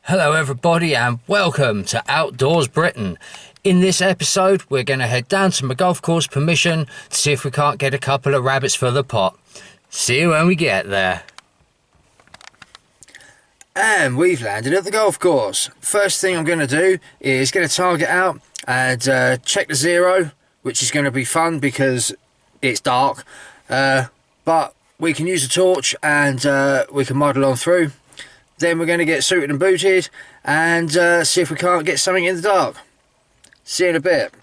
Hello everybody and welcome to Outdoors Britain. In this episode we're going to head down to my golf course permission to see if we can't get a couple of rabbits for the pot. See you when we get there. And we've landed at the golf course. First thing I'm going to do is get a target out and check the zero, which is going to be fun because it's dark. But we can use a torch and we can muddle on through. Then we're going to get suited and booted and see if we can't get something in the dark. See you in a bit.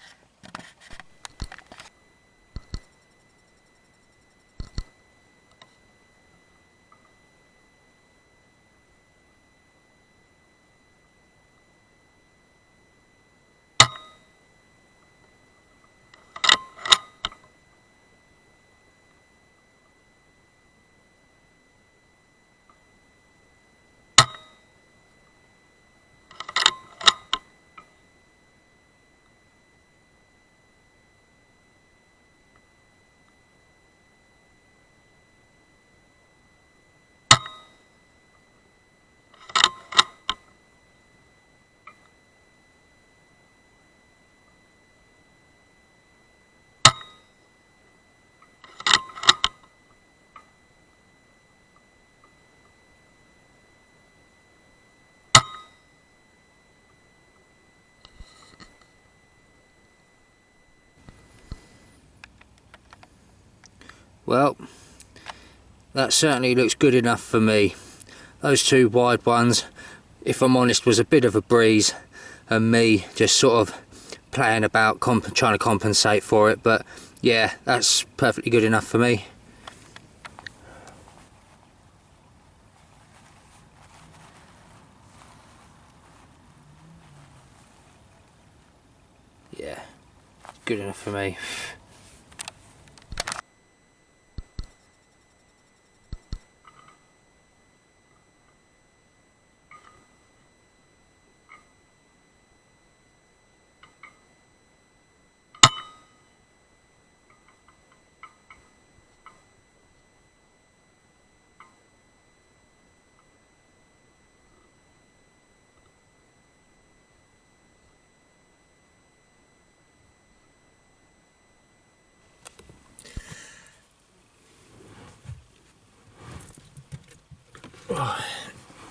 Well, that certainly looks good enough for me. Those two wide ones, if I'm honest, was a bit of a breeze and me just sort of playing about, trying to compensate for it, but yeah, that's perfectly good enough for me. Yeah, good enough for me.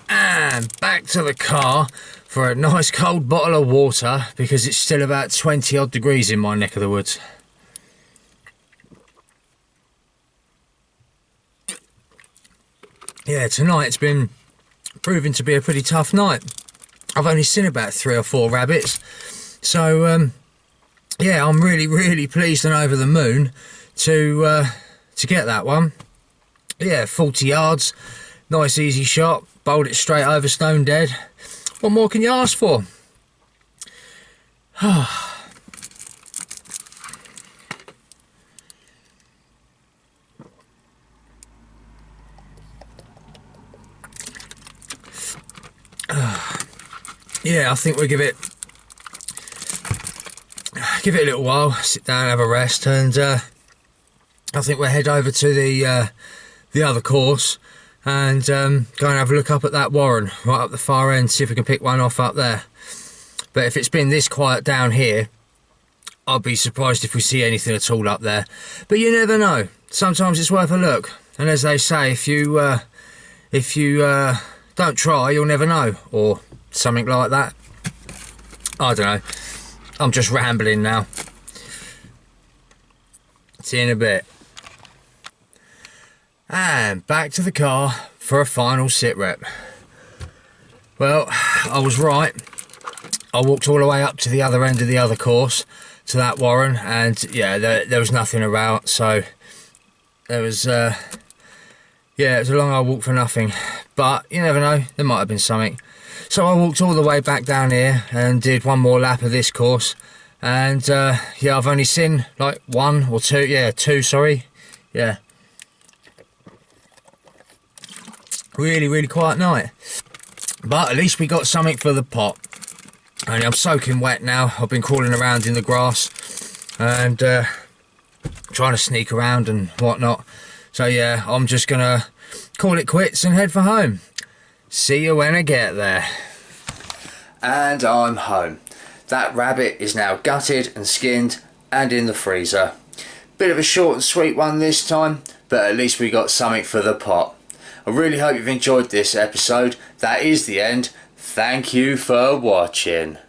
And back to the car for a nice cold bottle of water because it's still about 20 odd degrees in my neck of the woods. Yeah, tonight's been proving to be a pretty tough night. I've only seen about 3 or 4 rabbits, so yeah, I'm really pleased and over the moon to get that one. Yeah, 40 yards. Nice easy shot, bowled it straight over stone dead. What more can you ask for? Yeah, I think we'll give it a little while, sit down, have a rest, and I think we'll head over to the other course and go and have a look up at that warren right up the far end, see if we can pick one off up there. But if it's been this quiet down here, I'll be surprised if we see anything at all up there. But you never know, sometimes it's worth a look, and as they say, if you don't try, you'll never know, or something like that. I don't know, I'm just rambling now. See you in a bit. And back to the car for a final sit rep. Well, I was right. I walked all the way up to the other end of the other course, to that warren, and yeah, there was nothing around, so there was, yeah, it was a long old walk for nothing. But you never know, there might have been something. So I walked all the way back down here and did one more lap of this course, and yeah, I've only seen like 1 or 2, yeah, 2, sorry, yeah. Really quiet night, but at least we got something for the pot. Only I'm soaking wet now. I've been crawling around in the grass and trying to sneak around and whatnot. So yeah, I'm just gonna call it quits and head for home. See you when I get there. And I'm home. That rabbit is now gutted and skinned and in the freezer. Bit of a short and sweet one this time, but at least we got something for the pot. I really hope you've enjoyed this episode. That is the end. Thank you for watching.